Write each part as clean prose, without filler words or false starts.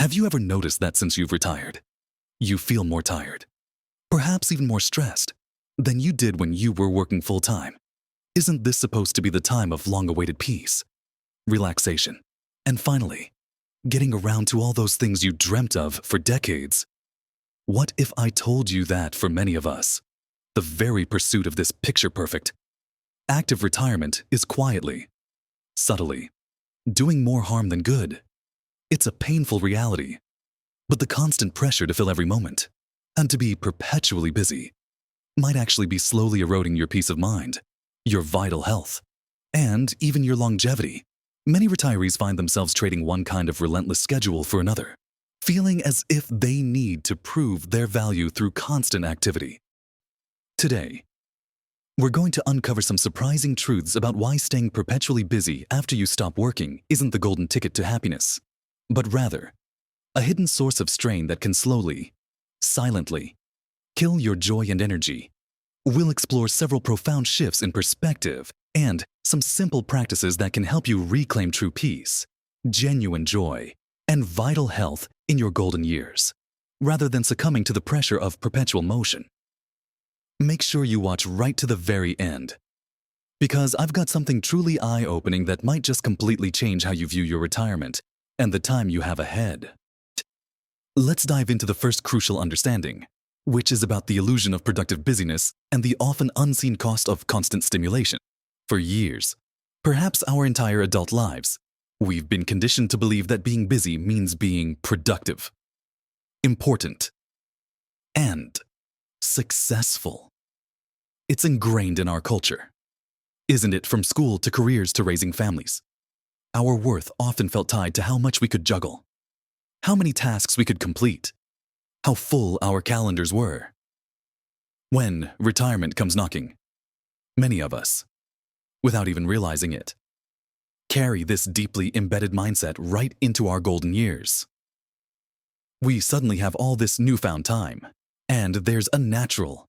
Have you ever noticed that since you've retired, you feel more tired, perhaps even more stressed than you did when you were working full-time? Isn't this supposed to be the time of long-awaited peace, relaxation, and finally, getting around to all those things you dreamt of for decades? What if I told you that for many of us, the very pursuit of this picture-perfect, active retirement is quietly, subtly, doing more harm than good? It's a painful reality, but the constant pressure to fill every moment and to be perpetually busy might actually be slowly eroding your peace of mind, your vital health, and even your longevity. Many retirees find themselves trading one kind of relentless schedule for another, feeling as if they need to prove their value through constant activity. Today, we're going to uncover some surprising truths about why staying perpetually busy after you stop working isn't the golden ticket to happiness, but rather a hidden source of strain that can slowly, silently, kill your joy and energy. We'll explore several profound shifts in perspective and some simple practices that can help you reclaim true peace, genuine joy, and vital health in your golden years, rather than succumbing to the pressure of perpetual motion. Make sure you watch right to the very end, because I've got something truly eye-opening that might just completely change how you view your retirement and the time you have ahead. Let's dive into the first crucial understanding, which is about the illusion of productive busyness and the often unseen cost of constant stimulation. For years, perhaps our entire adult lives, we've been conditioned to believe that being busy means being productive, important, and successful. It's ingrained in our culture, isn't it? From school to careers to raising families. Our worth often felt tied to how much we could juggle, how many tasks we could complete, how full our calendars were. When retirement comes knocking, many of us, without even realizing it, carry this deeply embedded mindset right into our golden years. We suddenly have all this newfound time, and there's a natural,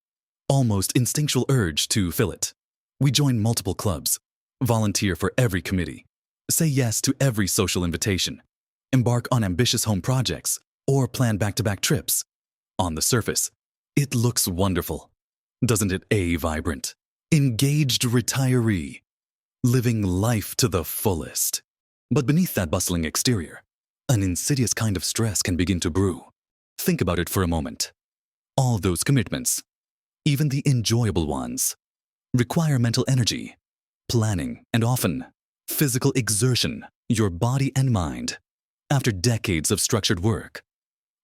almost instinctual urge to fill it. We join multiple clubs, volunteer for every committee, say yes to every social invitation, embark on ambitious home projects, or plan back-to-back trips. On the surface, it looks wonderful, doesn't it? A vibrant, engaged retiree, living life to the fullest. But beneath that bustling exterior, an insidious kind of stress can begin to brew. Think about it for a moment. All those commitments, even the enjoyable ones, require mental energy, planning, and often physical exertion. Your body and mind, after decades of structured work,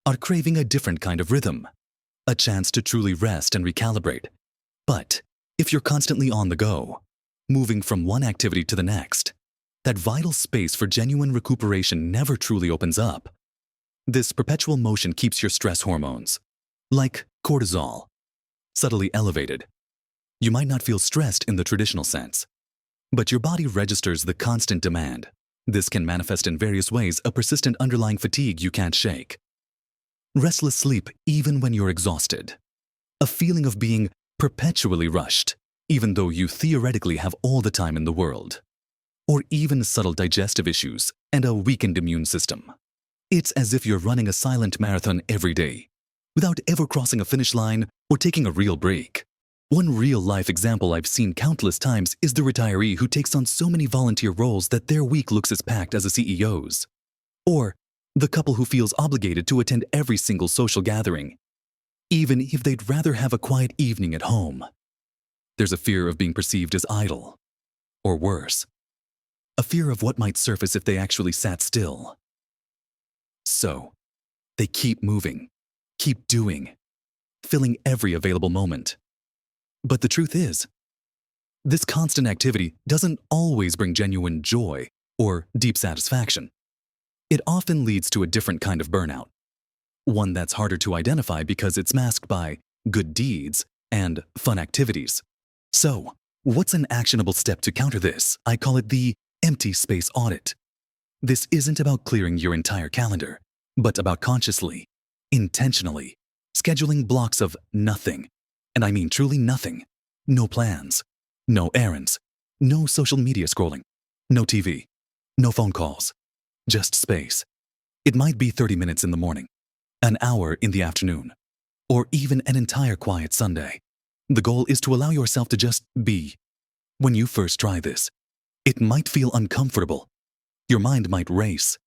are craving a different kind of rhythm, a chance to truly rest and recalibrate. But if you're constantly on the go, moving from one activity to the next, that vital space for genuine recuperation never truly opens up. This perpetual motion keeps your stress hormones, like cortisol, subtly elevated. You might not feel stressed in the traditional sense, but your body registers the constant demand. This can manifest in various ways: a persistent underlying fatigue you can't shake, restless sleep even when you're exhausted, a feeling of being perpetually rushed, even though you theoretically have all the time in the world, or even subtle digestive issues and a weakened immune system. It's as if you're running a silent marathon every day, without ever crossing a finish line or taking a real break. One real-life example I've seen countless times is the retiree who takes on so many volunteer roles that their week looks as packed as a CEO's. Or the couple who feels obligated to attend every single social gathering, even if they'd rather have a quiet evening at home. There's a fear of being perceived as idle, or worse, a fear of what might surface if they actually sat still. So, they keep moving, keep doing, filling every available moment. But the truth is, this constant activity doesn't always bring genuine joy or deep satisfaction. It often leads to a different kind of burnout, one that's harder to identify because it's masked by good deeds and fun activities. So, what's an actionable step to counter this? I call it the empty space audit. This isn't about clearing your entire calendar, but about consciously, intentionally, scheduling blocks of nothing. And I mean truly nothing. No plans, no errands, no social media scrolling, no TV, no phone calls, just space. It might be 30 minutes in the morning, an hour in the afternoon, or even an entire quiet Sunday. The goal is to allow yourself to just be. When you first try this, it might feel uncomfortable. Your mind might race,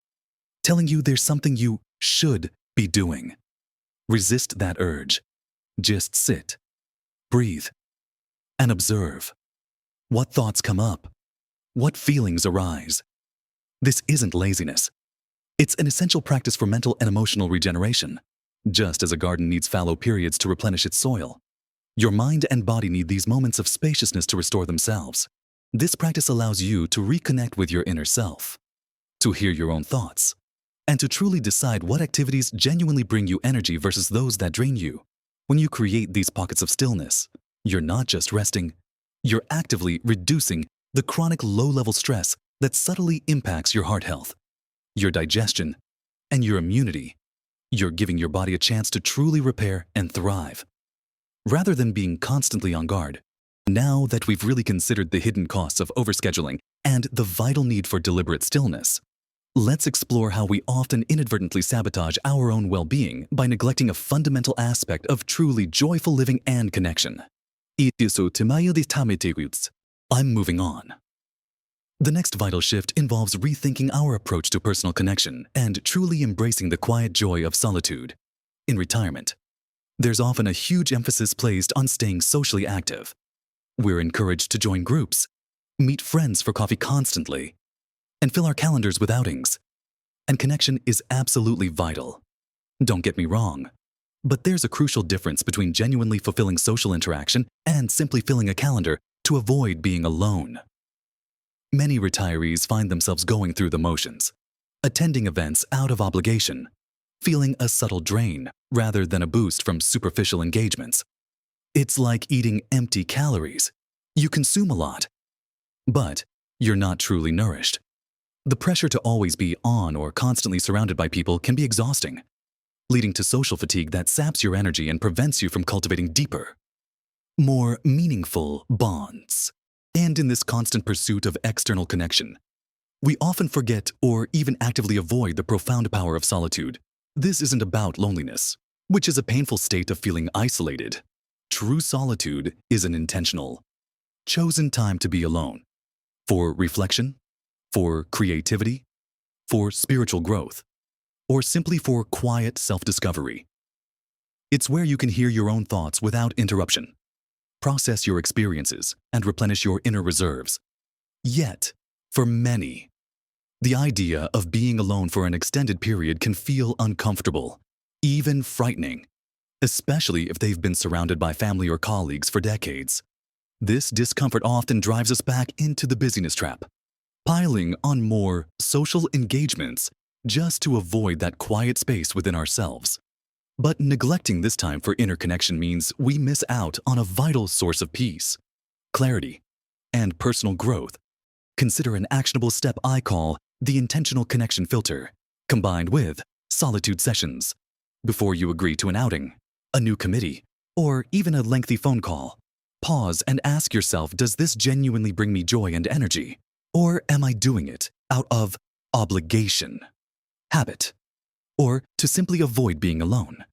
telling you there's something you should be doing. Resist that urge. Just sit, breathe, and observe. What thoughts come up? What feelings arise? This isn't laziness. It's an essential practice for mental and emotional regeneration. Just as a garden needs fallow periods to replenish its soil, your mind and body need these moments of spaciousness to restore themselves. This practice allows you to reconnect with your inner self, to hear your own thoughts, and to truly decide what activities genuinely bring you energy versus those that drain you. When you create these pockets of stillness, you're not just resting, you're actively reducing the chronic low-level stress that subtly impacts your heart health, your digestion, and your immunity. You're giving your body a chance to truly repair and thrive. Rather than being constantly on guard, now that we've really considered the hidden costs of overscheduling and the vital need for deliberate stillness, let's explore how we often inadvertently sabotage our own well-being by neglecting a fundamental aspect of truly joyful living and connection. I'm moving on. The next vital shift involves rethinking our approach to personal connection and truly embracing the quiet joy of solitude. In retirement, there's often a huge emphasis placed on staying socially active. We're encouraged to join groups, meet friends for coffee constantly, and fill our calendars with outings. And connection is absolutely vital. Don't get me wrong, but there's a crucial difference between genuinely fulfilling social interaction and simply filling a calendar to avoid being alone. Many retirees find themselves going through the motions, attending events out of obligation, feeling a subtle drain rather than a boost from superficial engagements. It's like eating empty calories. You consume a lot, but you're not truly nourished. The pressure to always be on or constantly surrounded by people can be exhausting, leading to social fatigue that saps your energy and prevents you from cultivating deeper, more meaningful bonds. And in this constant pursuit of external connection, we often forget or even actively avoid the profound power of solitude. This isn't about loneliness, which is a painful state of feeling isolated. True solitude is an intentional, chosen time to be alone, for reflection, for creativity, for spiritual growth, or simply for quiet self-discovery. It's where you can hear your own thoughts without interruption, process your experiences, and replenish your inner reserves. Yet, for many, the idea of being alone for an extended period can feel uncomfortable, even frightening, especially if they've been surrounded by family or colleagues for decades. This discomfort often drives us back into the busyness trap, piling on more social engagements just to avoid that quiet space within ourselves. But neglecting this time for inner connection means we miss out on a vital source of peace, clarity, and personal growth. Consider an actionable step I call the intentional connection filter, combined with solitude sessions. Before you agree to an outing, a new committee, or even a lengthy phone call, pause and ask yourself, does this genuinely bring me joy and energy? Or am I doing it out of obligation, habit, or to simply avoid being alone?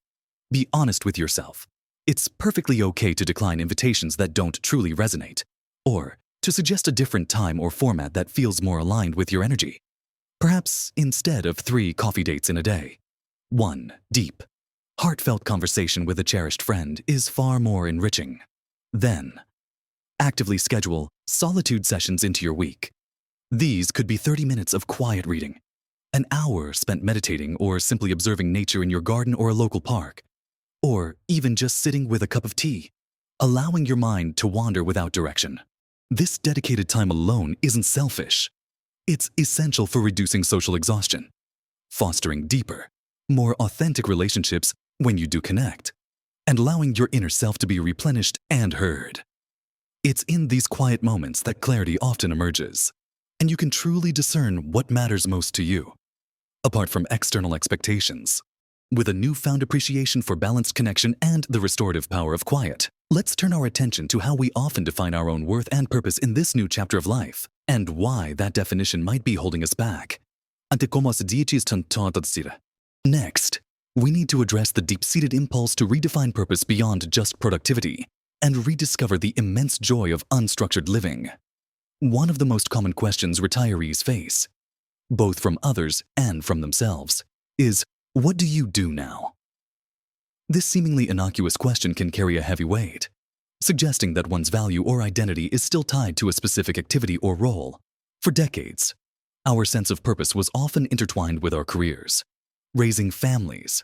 Be honest with yourself. It's perfectly okay to decline invitations that don't truly resonate, or to suggest a different time or format that feels more aligned with your energy. Perhaps instead of 3 coffee dates in a day, 1 deep, heartfelt conversation with a cherished friend is far more enriching. Then, actively schedule solitude sessions into your week. These could be 30 minutes of quiet reading, an hour spent meditating or simply observing nature in your garden or a local park, or even just sitting with a cup of tea, allowing your mind to wander without direction. This dedicated time alone isn't selfish. It's essential for reducing social exhaustion, fostering deeper, more authentic relationships when you do connect, and allowing your inner self to be replenished and heard. It's in these quiet moments that clarity often emerges, and you can truly discern what matters most to you, apart from external expectations. With a newfound appreciation for balanced connection and the restorative power of quiet, let's turn our attention to how we often define our own worth and purpose in this new chapter of life, and why that definition might be holding us back. ante como as diichis tantotatsira. Next, we need to address the deep-seated impulse to redefine purpose beyond just productivity and rediscover the immense joy of unstructured living. One of the most common questions retirees face, both from others and from themselves, is, what do you do now? This seemingly innocuous question can carry a heavy weight, suggesting that one's value or identity is still tied to a specific activity or role. For decades, our sense of purpose was often intertwined with our careers, raising families,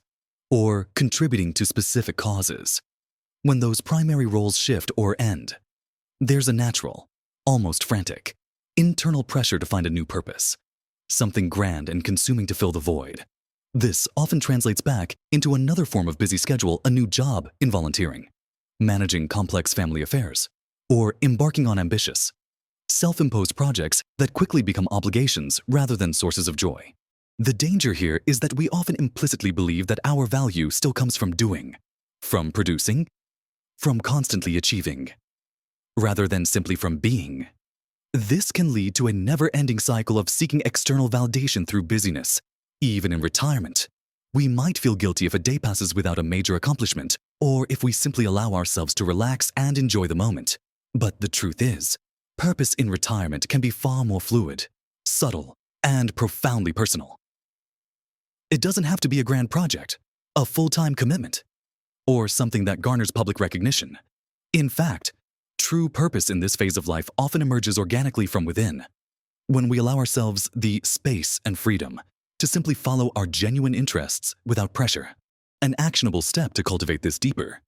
or contributing to specific causes. When those primary roles shift or end, there's a natural, almost frantic, internal pressure to find a new purpose, something grand and consuming to fill the void. This often translates back into another form of busy schedule, a new job in volunteering, managing complex family affairs, or embarking on ambitious, self-imposed projects that quickly become obligations rather than sources of joy. The danger here is that we often implicitly believe that our value still comes from doing, from producing, from constantly achieving, rather than simply from being. This can lead to a never-ending cycle of seeking external validation through busyness. Even in retirement, we might feel guilty if a day passes without a major accomplishment, or if we simply allow ourselves to relax and enjoy the moment. But the truth is, purpose in retirement can be far more fluid, subtle, and profoundly personal. It doesn't have to be a grand project, a full-time commitment, or something that garners public recognition. In fact, true purpose in this phase of life often emerges organically from within, when we allow ourselves the space and freedom to simply follow our genuine interests without pressure. An actionable step to cultivate this deeper,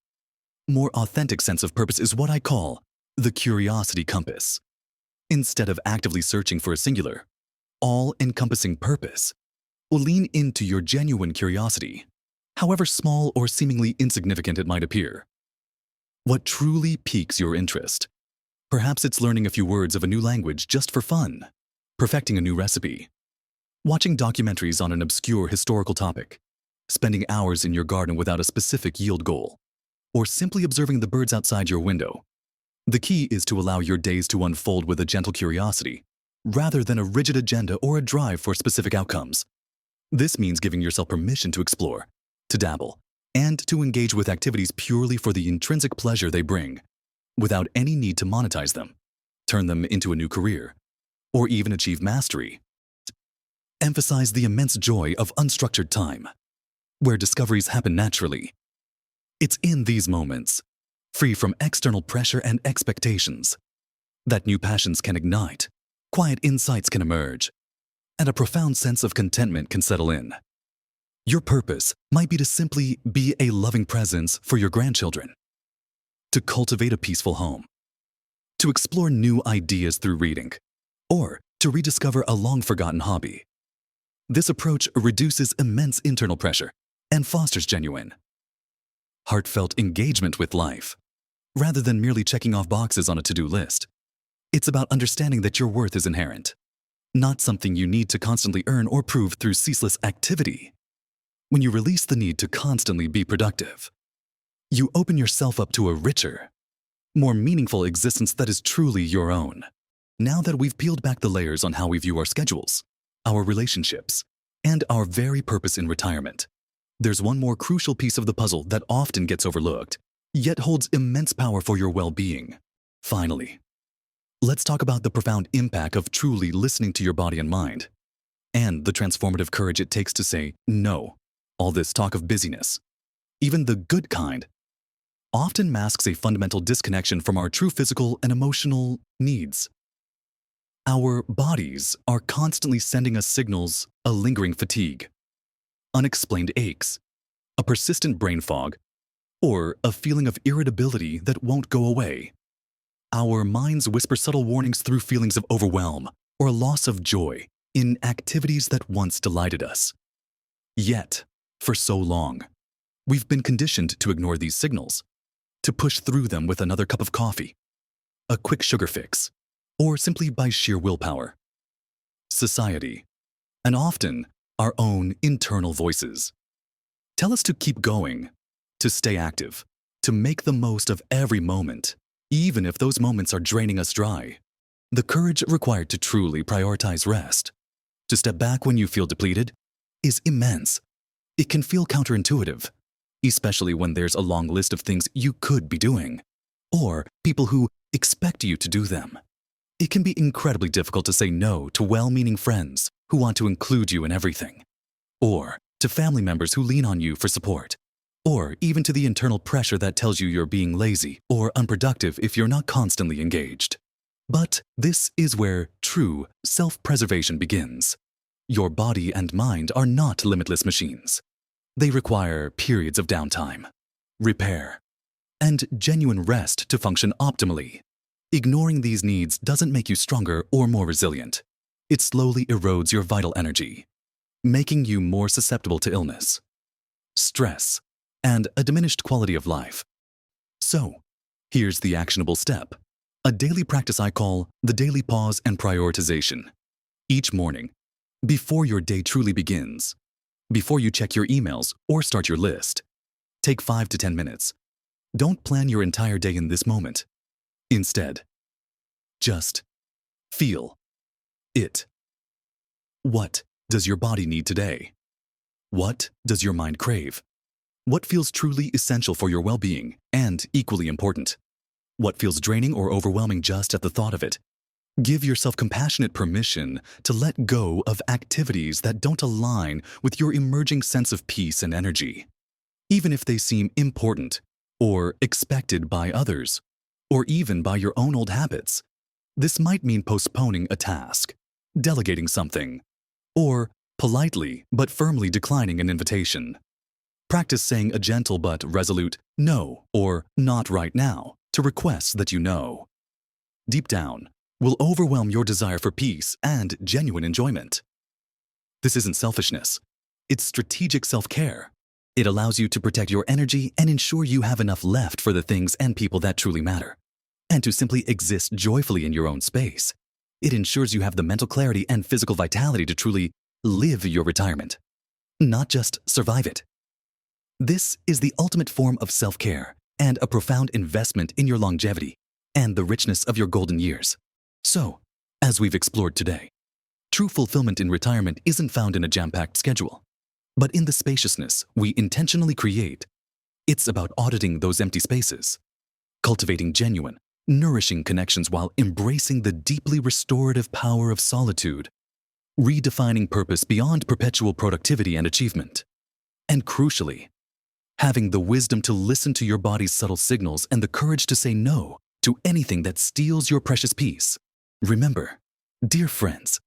more authentic sense of purpose is what I call the curiosity compass. Instead of actively searching for a singular, all-encompassing purpose, lean into your genuine curiosity, however small or seemingly insignificant it might appear. What truly piques your interest? Perhaps it's learning a few words of a new language just for fun, perfecting a new recipe, watching documentaries on an obscure historical topic, spending hours in your garden without a specific yield goal, or simply observing the birds outside your window. The key is to allow your days to unfold with a gentle curiosity, rather than a rigid agenda or a drive for specific outcomes. This means giving yourself permission to explore, to dabble, and to engage with activities purely for the intrinsic pleasure they bring, without any need to monetize them, turn them into a new career, or even achieve mastery. Emphasize the immense joy of unstructured time, where discoveries happen naturally. It's in these moments, free from external pressure and expectations, that new passions can ignite, quiet insights can emerge, and a profound sense of contentment can settle in. Your purpose might be to simply be a loving presence for your grandchildren, to cultivate a peaceful home, to explore new ideas through reading, or to rediscover a long-forgotten hobby. This approach reduces immense internal pressure and fosters genuine, heartfelt engagement with life, rather than merely checking off boxes on a to-do list. It's about understanding that your worth is inherent, not something you need to constantly earn or prove through ceaseless activity. When you release the need to constantly be productive, you open yourself up to a richer, more meaningful existence that is truly your own. Now that we've peeled back the layers on how we view our schedules, our relationships, and our very purpose in retirement, there's one more crucial piece of the puzzle that often gets overlooked, yet holds immense power for your well-being. Finally, let's talk about the profound impact of truly listening to your body and mind, and the transformative courage it takes to say no. All this talk of busyness, even the good kind, often masks a fundamental disconnection from our true physical and emotional needs. Our bodies are constantly sending us signals, a lingering fatigue, unexplained aches, a persistent brain fog, or a feeling of irritability that won't go away. Our minds whisper subtle warnings through feelings of overwhelm or a loss of joy in activities that once delighted us. Yet, for so long, we've been conditioned to ignore these signals, to push through them with another cup of coffee, a quick sugar fix, or simply by sheer willpower. Society, and often our own internal voices, tell us to keep going, to stay active, to make the most of every moment, even if those moments are draining us dry. The courage required to truly prioritize rest, to step back when you feel depleted, is immense. It can feel counterintuitive, especially when there's a long list of things you could be doing, or people who expect you to do them. It can be incredibly difficult to say no to well-meaning friends who want to include you in everything, or to family members who lean on you for support, or even to the internal pressure that tells you you're being lazy or unproductive if you're not constantly engaged. But this is where true self-preservation begins. Your body and mind are not limitless machines. They require periods of downtime, repair, and genuine rest to function optimally. Ignoring these needs doesn't make you stronger or more resilient. It slowly erodes your vital energy, making you more susceptible to illness, stress, and a diminished quality of life. So, here's the actionable step. A daily practice I call the daily pause and prioritization. Each morning, before your day truly begins, before you check your emails or start your list, take 5 to 10 minutes. Don't plan your entire day in this moment. Instead, just feel it. What does your body need today? What does your mind crave? What feels truly essential for your well-being and equally important? What feels draining or overwhelming just at the thought of it? Give yourself compassionate permission to let go of activities that don't align with your emerging sense of peace and energy, even if they seem important or expected by others, or even by your own old habits. This might mean postponing a task, delegating something, or politely but firmly declining an invitation. Practice saying a gentle but resolute no or not right now to requests that you know, deep down, will overwhelm your desire for peace and genuine enjoyment. This isn't selfishness. It's strategic self-care. It allows you to protect your energy and ensure you have enough left for the things and people that truly matter, and to simply exist joyfully in your own space. It ensures you have the mental clarity and physical vitality to truly live your retirement, not just survive it. This is the ultimate form of self-care and a profound investment in your longevity and the richness of your golden years. So, as we've explored today, true fulfillment in retirement isn't found in a jam-packed schedule, but in the spaciousness we intentionally create. It's about auditing those empty spaces, cultivating genuine, nourishing connections while embracing the deeply restorative power of solitude, redefining purpose beyond perpetual productivity and achievement, and crucially, having the wisdom to listen to your body's subtle signals and the courage to say no to anything that steals your precious peace. Remember, dear friends,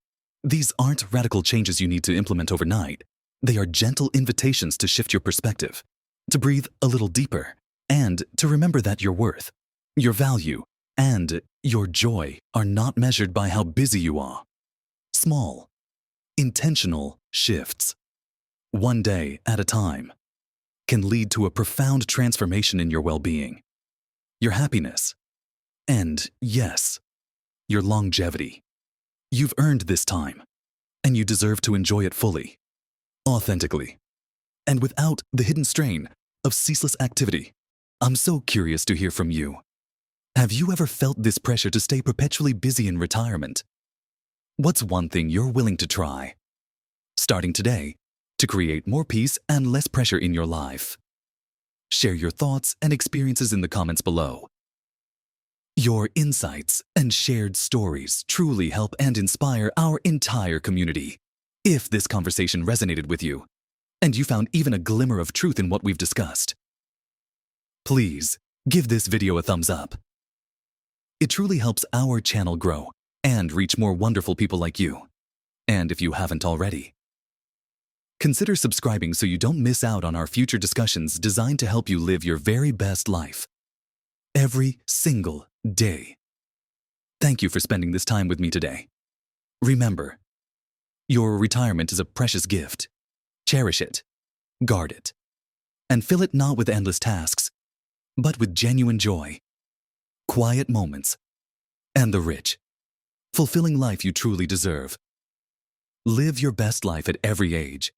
these aren't radical changes you need to implement overnight. They are gentle invitations to shift your perspective, to breathe a little deeper, and to remember that your worth, your value, and your joy are not measured by how busy you are. Small, intentional shifts, one day at a time, can lead to a profound transformation in your well-being, your happiness, and yes, your longevity. You've earned this time, and you deserve to enjoy it fully, authentically, and without the hidden strain of ceaseless activity. I'm so curious to hear from you. Have you ever felt this pressure to stay perpetually busy in retirement? What's one thing you're willing to try, starting today, to create more peace and less pressure in your life? Share your thoughts and experiences in the comments below. Your insights and shared stories truly help and inspire our entire community. If this conversation resonated with you, and you found even a glimmer of truth in what we've discussed, please give this video a thumbs up. It truly helps our channel grow and reach more wonderful people like you. And if you haven't already, consider subscribing so you don't miss out on our future discussions designed to help you live your very best life every single day. Thank you for spending this time with me today. Remember, your retirement is a precious gift. Cherish it, guard it, and fill it not with endless tasks, but with genuine joy, quiet moments, and the rich, fulfilling life you truly deserve. Live your best life at every age,